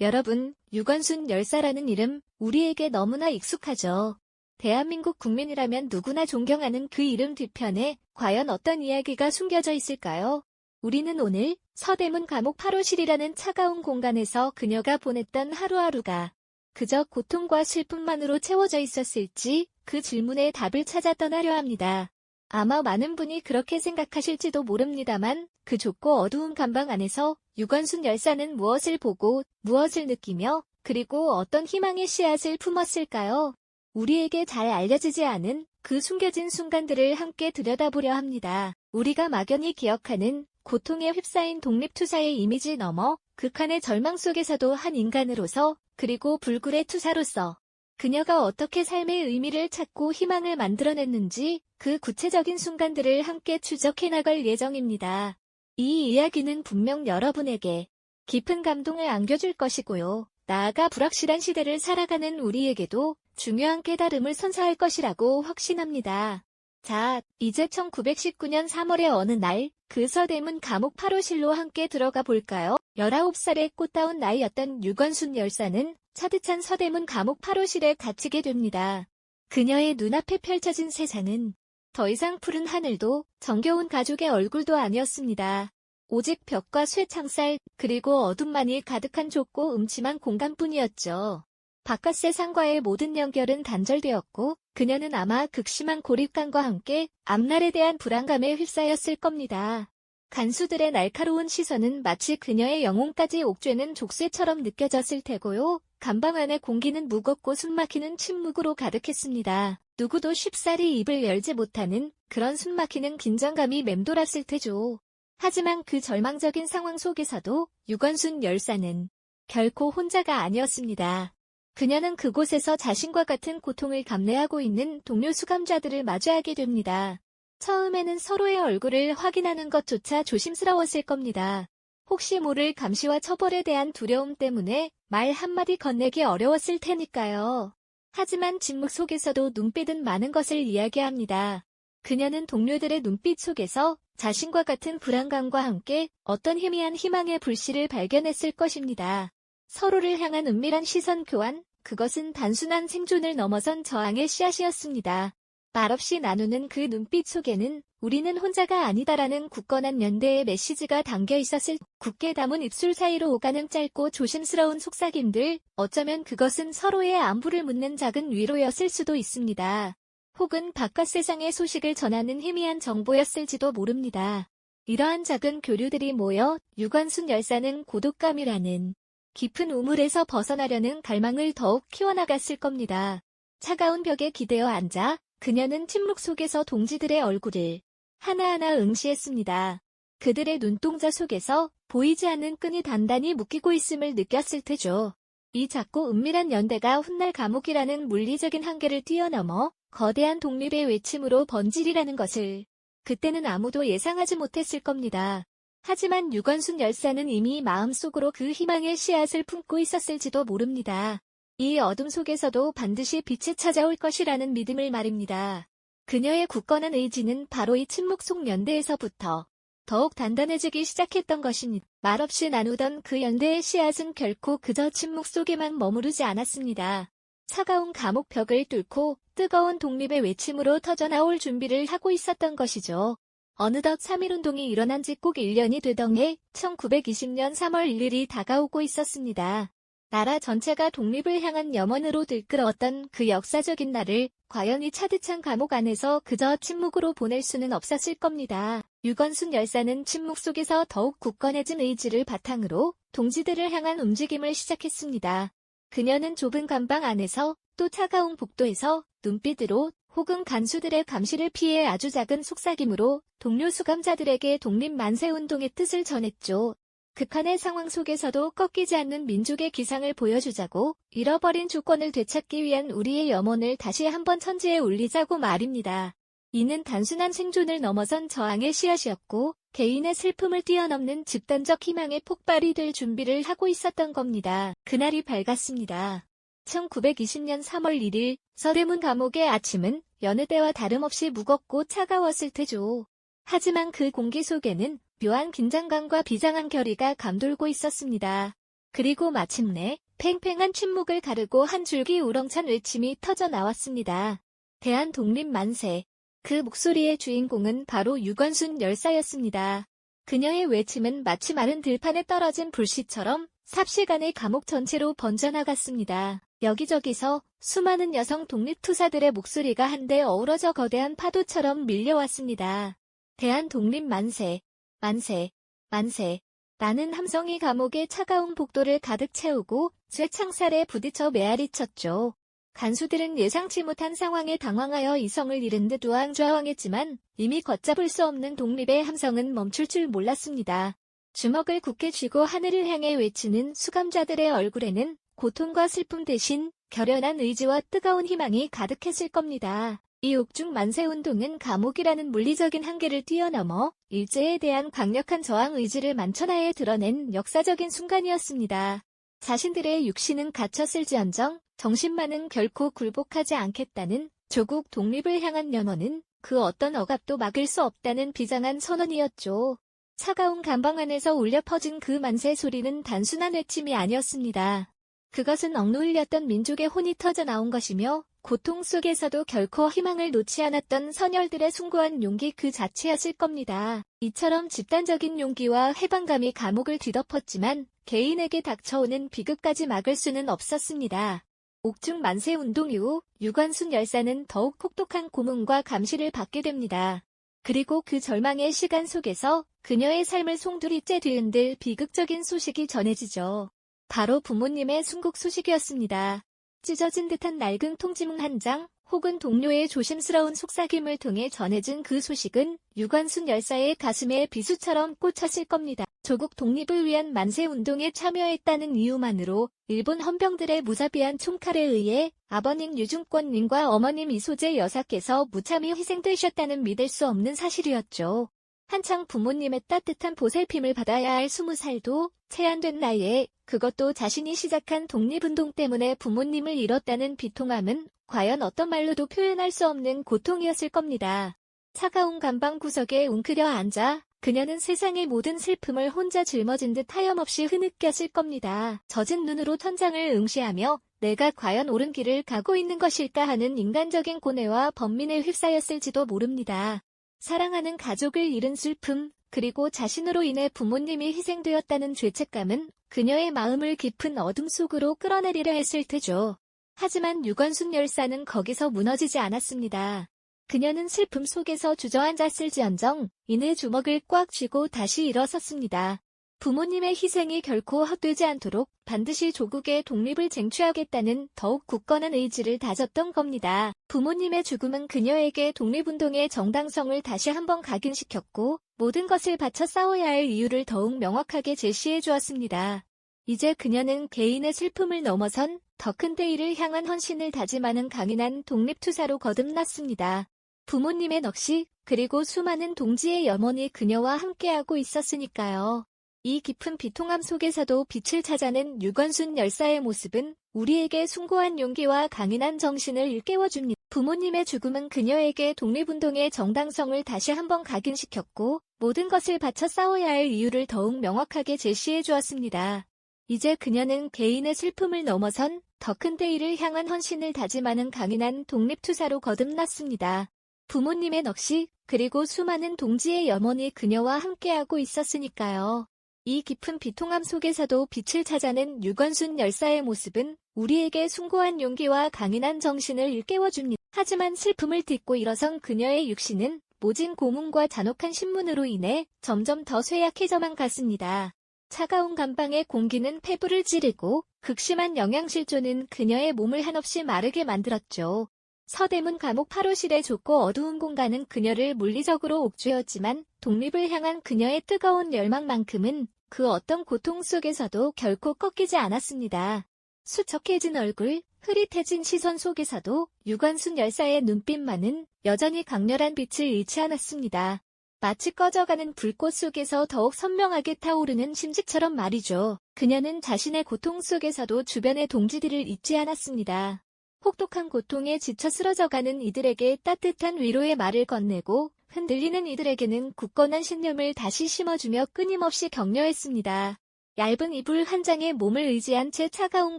여러분, 유건순 열사라는 이름 우리에게 너무나 익숙하죠. 대한민국 국민이라면 누구나 존경하는 그 이름 뒤편에 과연 어떤 이야기가 숨겨져 있을까요? 우리는 오늘 서대문 감옥 8호실이라는 차가운 공간에서 그녀가 보냈던 하루하루가 그저 고통과 슬픔만으로 채워져 있었을지 그 질문에 답을 찾아 떠나려 합니다. 아마 많은 분이 그렇게 생각하실지도 모릅니다만 그 좁고 어두운 감방 안에서 유건순 열사는 무엇을 보고 무엇을 느끼며 그리고 어떤 희망의 씨앗을 품었을까요? 우리에게 잘 알려지지 않은 그 숨겨진 순간들을 함께 들여다보려 합니다. 우리가 막연히 기억하는 고통에 휩싸인 독립투사의 이미지 너머 극한의 절망 속에서도 한 인간으로서 그리고 불굴의 투사로서 그녀가 어떻게 삶의 의미를 찾고 희망을 만들어냈는지 그 구체적인 순간들을 함께 추적해 나갈 예정입니다. 이 이야기는 분명 여러분에게 깊은 감동을 안겨줄 것이고요. 나아가 불확실한 시대를 살아가는 우리에게도 중요한 깨달음을 선사할 것이라고 확신합니다. 자, 이제 1919년 3월의 어느 날, 그 서대문 감옥 8호실로 함께 들어가 볼까요? 19살의 꽃다운 나이였던 유건순 열사는 차디찬 서대문 감옥 8호실에 갇히게 됩니다. 그녀의 눈앞에 펼쳐진 세상은 더 이상 푸른 하늘도 정겨운 가족의 얼굴도 아니었습니다. 오직 벽과 쇠창살 그리고 어둠만이 가득한 좁고 음침한 공간뿐이었죠. 바깥 세상과의 모든 연결은 단절되었고 그녀는 아마 극심한 고립감과 함께 앞날에 대한 불안감에 휩싸였을 겁니다. 간수들의 날카로운 시선은 마치 그녀의 영혼까지 옥죄는 족쇄처럼 느껴졌을 테고요. 감방 안의 공기는 무겁고 숨막히는 침묵으로 가득했습니다. 누구도 쉽사리 입을 열지 못하는 그런 숨막히는 긴장감이 맴돌았을 테죠. 하지만 그 절망적인 상황 속에서도 유건순 열사는 결코 혼자가 아니었습니다. 그녀는 그곳에서 자신과 같은 고통을 감내하고 있는 동료 수감자들을 마주하게 됩니다. 처음에는 서로의 얼굴을 확인하는 것조차 조심스러웠을 겁니다. 혹시 모를 감시와 처벌에 대한 두려움 때문에 말 한마디 건네기 어려웠을 테니까요. 하지만 침묵 속에서도 눈빛은 많은 것을 이야기합니다. 그녀는 동료들의 눈빛 속에서 자신과 같은 불안감과 함께 어떤 희미한 희망의 불씨를 발견했을 것입니다. 서로를 향한 은밀한 시선 교환, 그것은 단순한 생존을 넘어선 저항의 씨앗이었습니다. 말없이 나누는 그 눈빛 속에는 우리는 혼자가 아니다라는 굳건한 연대의 메시지가 담겨 있었을 굳게 담은 입술 사이로 오가는 짧고 조심스러운 속삭임들, 어쩌면 그것은 서로의 안부를 묻는 작은 위로였을 수도 있습니다. 혹은 바깥 세상의 소식을 전하는 희미한 정보였을지도 모릅니다. 이러한 작은 교류들이 모여 유건순 열사는 고독감이라는 깊은 우물에서 벗어나려는 갈망을 더욱 키워나갔을 겁니다. 차가운 벽에 기대어 앉아 그녀는 침묵 속에서 동지들의 얼굴을 하나하나 응시했습니다. 그들의 눈동자 속에서 보이지 않는 끈이 단단히 묶이고 있음을 느꼈을 테죠. 이 작고 은밀한 연대가 훗날 감옥이라는 물리적인 한계를 뛰어넘어 거대한 독립의 외침으로 번지리라는 것을 그때는 아무도 예상하지 못했을 겁니다. 하지만 유건순 열사는 이미 마음속으로 그 희망의 씨앗을 품고 있었을지도 모릅니다. 이 어둠 속에서도 반드시 빛이 찾아올 것이라는 믿음을 말입니다. 그녀의 굳건한 의지는 바로 이 침묵 속 연대에서부터 더욱 단단해지기 시작했던 것입니다. 말없이 나누던 그 연대의 씨앗은 결코 그저 침묵 속에만 머무르지 않았습니다. 차가운 감옥 벽을 뚫고 뜨거운 독립의 외침으로 터져나올 준비를 하고 있었던 것이죠. 어느덧 3.1운동이 일어난 지 꼭 1년이 되던 해 1920년 3월 1일이 다가오고 있었습니다. 나라 전체가 독립을 향한 염원으로 들끓었던 그 역사적인 날을 과연 이 차디찬 감옥 안에서 그저 침묵으로 보낼 수는 없었을 겁니다. 유건순 열사는 침묵 속에서 더욱 굳건해진 의지를 바탕으로 동지들을 향한 움직임을 시작했습니다. 그녀는 좁은 감방 안에서 또 차가운 복도에서 눈빛으로 혹은 간수들의 감시를 피해 아주 작은 속삭임으로 동료 수감자들에게 독립 만세운동의 뜻을 전했죠. 극한의 상황 속에서도 꺾이지 않는 민족의 기상을 보여주자고 잃어버린 주권을 되찾기 위한 우리의 염원을 다시 한번 천지에 울리자고 말입니다. 이는 단순한 생존을 넘어선 저항의 씨앗이었고 개인의 슬픔을 뛰어넘는 집단적 희망의 폭발이 될 준비를 하고 있었던 겁니다. 그날이 밝았습니다. 1920년 3월 1일 서대문 감옥의 아침은 여느 때와 다름없이 무겁고 차가웠을 테죠. 하지만 그 공기 속에는 묘한 긴장감과 비장한 결의가 감돌고 있었습니다. 그리고 마침내 팽팽한 침묵을 가르고 한 줄기 우렁찬 외침이 터져 나왔습니다. 대한 독립 만세. 그 목소리의 주인공은 바로 유건순 열사였습니다. 그녀의 외침은 마치 마른 들판에 떨어진 불씨처럼 삽시간에 감옥 전체로 번져나갔습니다. 여기저기서 수많은 여성 독립투사들의 목소리가 한데 어우러져 거대한 파도처럼 밀려왔습니다. 대한 독립 만세, 만세, 만세. 라는 함성이 감옥의 차가운 복도를 가득 채우고 쇠창살에 부딪혀 메아리 쳤죠. 간수들은 예상치 못한 상황에 당황하여 이성을 잃은 듯 우왕좌왕했지만 이미 걷잡을 수 없는 독립의 함성은 멈출 줄 몰랐습니다. 주먹을 굳게 쥐고 하늘을 향해 외치는 수감자들의 얼굴에는 고통과 슬픔 대신 결연한 의지와 뜨거운 희망이 가득했을 겁니다. 이 옥중 만세운동은 감옥이라는 물리적인 한계를 뛰어넘어 일제에 대한 강력한 저항 의지를 만천하에 드러낸 역사적인 순간이었습니다. 자신들의 육신은 갇혔을지언정 정신만은 결코 굴복하지 않겠다는 조국 독립을 향한 연호는 그 어떤 억압도 막을 수 없다는 비장한 선언이었죠. 차가운 감방 안에서 울려 퍼진 그 만세 소리는 단순한 외침이 아니었습니다. 그것은 억눌렸던 민족의 혼이 터져 나온 것이며 고통 속에서도 결코 희망을 놓지 않았던 선열들의 숭고한 용기 그 자체였을 겁니다. 이처럼 집단적인 용기와 해방감이 감옥을 뒤덮었지만 개인에게 닥쳐오는 비극까지 막을 수는 없었습니다. 옥중 만세운동 이후 유관순 열사는 더욱 혹독한 고문과 감시를 받게 됩니다. 그리고 그 절망의 시간 속에서 그녀의 삶을 송두리째 뒤흔들 비극적인 소식이 전해지죠. 바로 부모님의 순국 소식이었습니다. 찢어진 듯한 낡은 통지문 한 장, 혹은 동료의 조심스러운 속삭임을 통해 전해진 그 소식은 유관순 열사의 가슴에 비수처럼 꽂혔을 겁니다. 조국 독립을 위한 만세운동에 참여했다는 이유만으로 일본 헌병들의 무자비한 총칼에 의해 아버님 유중권님과 어머님 이소재 여사께서 무참히 희생되셨다는 믿을 수 없는 사실이었죠. 한창 부모님의 따뜻한 보살핌을 받아야 할 20살도 채 안 된 나이에 그것도 자신이 시작한 독립운동 때문에 부모님을 잃었다는 비통함은 과연 어떤 말로도 표현할 수 없는 고통이었을 겁니다. 차가운 감방 구석에 웅크려 앉아 그녀는 세상의 모든 슬픔을 혼자 짊어진 듯 하염없이 흐느꼈을 겁니다. 젖은 눈으로 천장을 응시하며 내가 과연 옳은 길을 가고 있는 것일까 하는 인간적인 고뇌와 번민에 휩싸였을지도 모릅니다. 사랑하는 가족을 잃은 슬픔, 그리고 자신으로 인해 부모님이 희생되었다는 죄책감은 그녀의 마음을 깊은 어둠 속으로 끌어내리려 했을 테죠. 하지만 유건순 열사는 거기서 무너지지 않았습니다. 그녀는 슬픔 속에서 주저앉았을지언정 이내 주먹을 꽉 쥐고 다시 일어섰습니다. 부모님의 희생이 결코 헛되지 않도록 반드시 조국의 독립을 쟁취하겠다는 더욱 굳건한 의지를 다졌던 겁니다. 부모님의 죽음은 그녀에게 독립운동의 정당성을 다시 한번 각인시켰고 모든 것을 바쳐 싸워야 할 이유를 더욱 명확하게 제시해 주었습니다. 이제 그녀는 개인의 슬픔을 넘어선 더 큰 대의를 향한 헌신을 다짐하는 강인한 독립투사로 거듭났습니다. 부모님의 넋이 그리고 수많은 동지의 염원이 그녀와 함께하고 있었으니까요. 이 깊은 비통함 속에서도 빛을 찾아낸 유건순 열사의 모습은 우리에게 숭고한 용기와 강인한 정신을 일깨워줍니다. 부모님의 죽음은 그녀에게 독립운동의 정당성을 다시 한번 각인시켰고 모든 것을 바쳐 싸워야 할 이유를 더욱 명확하게 제시해 주었습니다. 이제 그녀는 개인의 슬픔을 넘어선 더 큰 대의를 향한 헌신을 다짐하는 강인한 독립투사로 거듭났습니다. 부모님의 넋이 그리고 수많은 동지의 염원이 그녀와 함께하고 있었으니까요. 이 깊은 비통함 속에서도 빛을 찾아낸 유건순 열사의 모습은 우리에게 숭고한 용기와 강인한 정신을 일깨워줍니다. 하지만 슬픔을 딛고 일어선 그녀의 육신은 모진 고문과 잔혹한 신문으로 인해 점점 더 쇠약해져만 갔습니다. 차가운 감방의 공기는 폐부를 찌르고 극심한 영양실조는 그녀의 몸을 한없이 마르게 만들었죠. 서대문 감옥 8호실의 좁고 어두운 공간은 그녀를 물리적으로 옥죄었지만 독립을 향한 그녀의 뜨거운 열망만큼은 그 어떤 고통 속에서도 결코 꺾이지 않았습니다. 수척해진 얼굴, 흐릿해진 시선 속에서도 유관순 열사의 눈빛만은 여전히 강렬한 빛을 잃지 않았습니다. 마치 꺼져가는 불꽃 속에서 더욱 선명하게 타오르는 심지처럼 말이죠. 그녀는 자신의 고통 속에서도 주변의 동지들을 잊지 않았습니다. 혹독한 고통에 지쳐 쓰러져가는 이들에게 따뜻한 위로의 말을 건네고 흔들리는 이들에게는 굳건한 신념을 다시 심어주며 끊임없이 격려했습니다. 얇은 이불 한 장에 몸을 의지한 채 차가운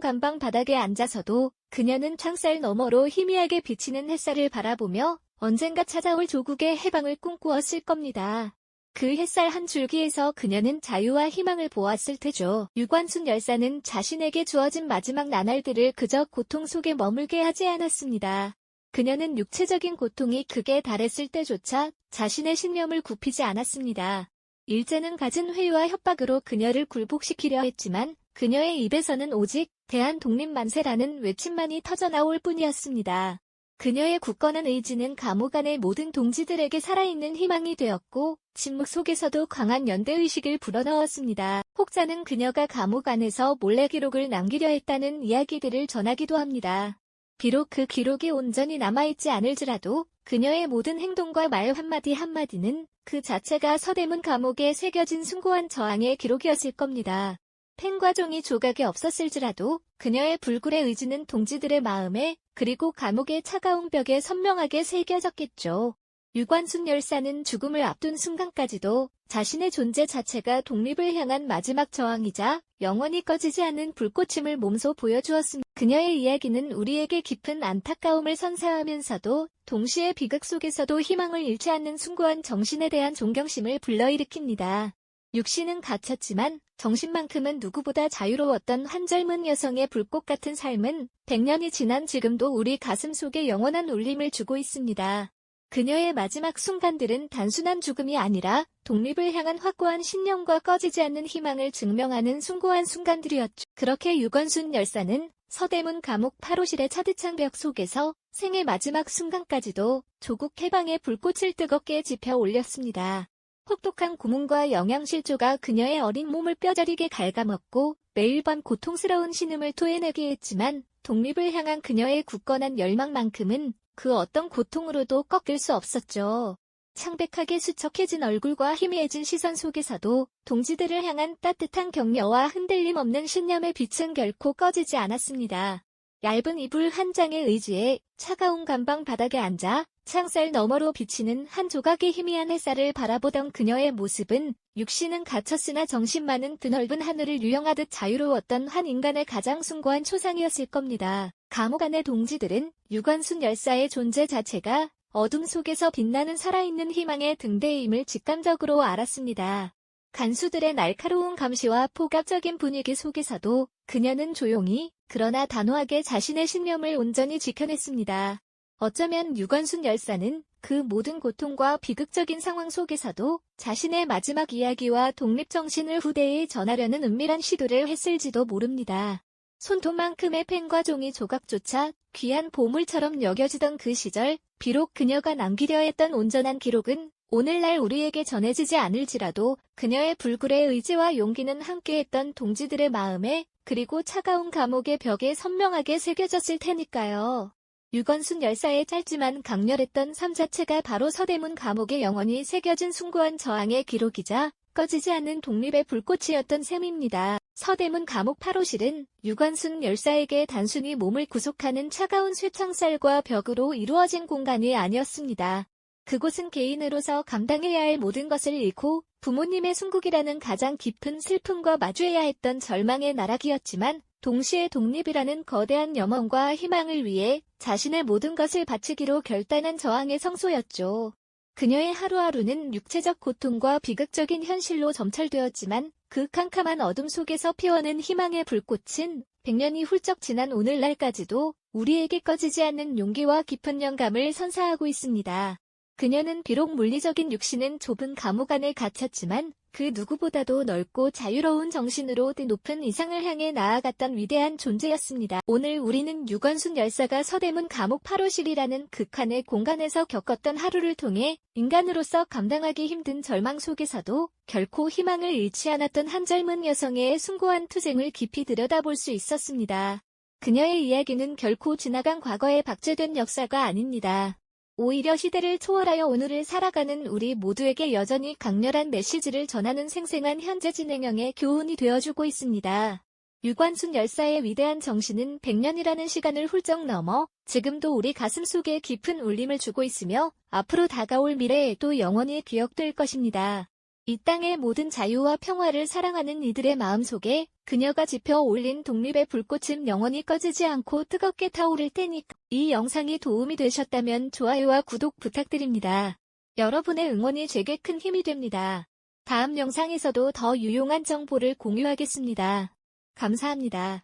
감방 바닥에 앉아서도 그녀는 창살 너머로 희미하게 비치는 햇살을 바라보며 언젠가 찾아올 조국의 해방을 꿈꾸었을 겁니다. 그 햇살 한 줄기에서 그녀는 자유와 희망을 보았을 테죠. 유관순 열사는 자신에게 주어진 마지막 나날들을 그저 고통 속에 머물게 하지 않았습니다. 그녀는 육체적인 고통이 극에 달했을 때조차 자신의 신념을 굽히지 않았습니다. 일제는 갖은 회유와 협박으로 그녀를 굴복시키려 했지만 그녀의 입에서는 오직 대한 독립 만세라는 외침만이 터져나올 뿐이었습니다. 그녀의 굳건한 의지는 감옥 안의 모든 동지들에게 살아있는 희망이 되었고 침묵 속에서도 강한 연대의식을 불어넣었습니다. 혹자는 그녀가 감옥 안에서 몰래 기록을 남기려 했다는 이야기들을 전하기도 합니다. 비록 그 기록이 온전히 남아있지 않을지라도 그녀의 모든 행동과 말 한마디 한마디는 그 자체가 서대문 감옥에 새겨진 숭고한 저항의 기록이었을 겁니다. 펜과 종이 조각이 없었을지라도 그녀의 불굴의 의지는 동지들의 마음에 그리고 감옥의 차가운 벽에 선명하게 새겨졌겠죠. 유관순 열사는 죽음을 앞둔 순간까지도 자신의 존재 자체가 독립을 향한 마지막 저항이자 영원히 꺼지지 않는 불꽃임을 몸소 보여주었습니다. 그녀의 이야기는 우리에게 깊은 안타까움을 선사하면서도 동시에 비극 속에서도 희망을 잃지 않는 숭고한 정신에 대한 존경심을 불러일으킵니다. 육신은 갇혔지만 정신만큼은 누구보다 자유로웠던 한 젊은 여성의 불꽃 같은 삶은 100년이 지난 지금도 우리 가슴 속에 영원한 울림을 주고 있습니다. 그녀의 마지막 순간들은 단순한 죽음이 아니라 독립을 향한 확고한 신념과 꺼지지 않는 희망을 증명하는 숭고한 순간들이었죠. 그렇게 유관순 열사는 서대문 감옥 8호실의 차디찬 벽 속에서 생의 마지막 순간까지도 조국 해방의 불꽃을 뜨겁게 지펴 올렸습니다. 혹독한 고문과 영양실조가 그녀의 어린 몸을 뼈저리게 갉아먹고 매일 밤 고통스러운 신음을 토해내게 했지만 독립을 향한 그녀의 굳건한 열망만큼은 그 어떤 고통으로도 꺾일 수 없었죠. 창백하게 수척해진 얼굴과 희미해진 시선 속에서도 동지들을 향한 따뜻한 격려와 흔들림 없는 신념의 빛은 결코 꺼지지 않았습니다. 얇은 이불 한 장에 의지해 차가운 감방 바닥에 앉아 창살 너머로 비치는 한 조각의 희미한 햇살을 바라보던 그녀의 모습은 육신은 갇혔으나 정신만은 드넓은 하늘을 유영하듯 자유로웠던 한 인간의 가장 숭고한 초상이었을 겁니다. 감옥 안의 동지들은 유관순 열사의 존재 자체가 어둠 속에서 빛나는 살아있는 희망의 등대임을 직감적으로 알았습니다. 간수들의 날카로운 감시와 폭압적인 분위기 속에서도 그녀는 조용히 그러나 단호하게 자신의 신념을 온전히 지켜냈습니다. 어쩌면 유관순 열사는 그 모든 고통과 비극적인 상황 속에서도 자신의 마지막 이야기와 독립정신을 후대에 전하려는 은밀한 시도를 했을지도 모릅니다. 손톱만큼의 펜과 종이 조각조차 귀한 보물처럼 여겨지던 그 시절, 비록 그녀가 남기려 했던 온전한 기록은 오늘날 우리에게 전해지지 않을지라도 그녀의 불굴의 의지와 용기는 함께했던 동지들의 마음에 그리고 차가운 감옥의 벽에 선명하게 새겨졌을 테니까요. 유관순 열사의 짧지만 강렬했던 삶 자체가 바로 서대문 감옥에 영원히 새겨진 숭고한 저항의 기록이자 꺼지지 않는 독립의 불꽃이었던 셈입니다. 서대문 감옥 8호실은 유관순 열사에게 단순히 몸을 구속하는 차가운 쇠창살과 벽으로 이루어진 공간이 아니었습니다. 그곳은 개인으로서 감당해야 할 모든 것을 잃고 부모님의 순국이라는 가장 깊은 슬픔과 마주해야 했던 절망의 나락이었지만 동시에 독립이라는 거대한 염원과 희망을 위해 자신의 모든 것을 바치기로 결단한 저항의 성소였죠. 그녀의 하루하루는 육체적 고통과 비극적인 현실로 점철되었지만 그 캄캄한 어둠 속에서 피워낸 희망의 불꽃은 100년이 훌쩍 지난 오늘날까지도 우리에게 꺼지지 않는 용기와 깊은 영감을 선사하고 있습니다. 그녀는 비록 물리적인 육신은 좁은 감옥 안에 갇혔지만 그 누구보다도 넓고 자유로운 정신으로 더 높은 이상을 향해 나아갔던 위대한 존재였습니다. 오늘 우리는 유관순 열사가 서대문 감옥 8호실이라는 극한의 공간에서 겪었던 하루를 통해 인간으로서 감당하기 힘든 절망 속에서도 결코 희망을 잃지 않았던 한 젊은 여성의 숭고한 투쟁을 깊이 들여다볼 수 있었습니다. 그녀의 이야기는 결코 지나간 과거에 박제된 역사가 아닙니다. 오히려 시대를 초월하여 오늘을 살아가는 우리 모두에게 여전히 강렬한 메시지를 전하는 생생한 현재 진행형의 교훈이 되어주고 있습니다. 유관순 열사의 위대한 정신은 100년이라는 시간을 훌쩍 넘어 지금도 우리 가슴 속에 깊은 울림을 주고 있으며 앞으로 다가올 미래에도 영원히 기억될 것입니다. 이 땅의 모든 자유와 평화를 사랑하는 이들의 마음속에 그녀가 지펴 올린 독립의 불꽃은 영원히 꺼지지 않고 뜨겁게 타오를 테니까. 이 영상이 도움이 되셨다면 좋아요와 구독 부탁드립니다. 여러분의 응원이 제게 큰 힘이 됩니다. 다음 영상에서도 더 유용한 정보를 공유하겠습니다. 감사합니다.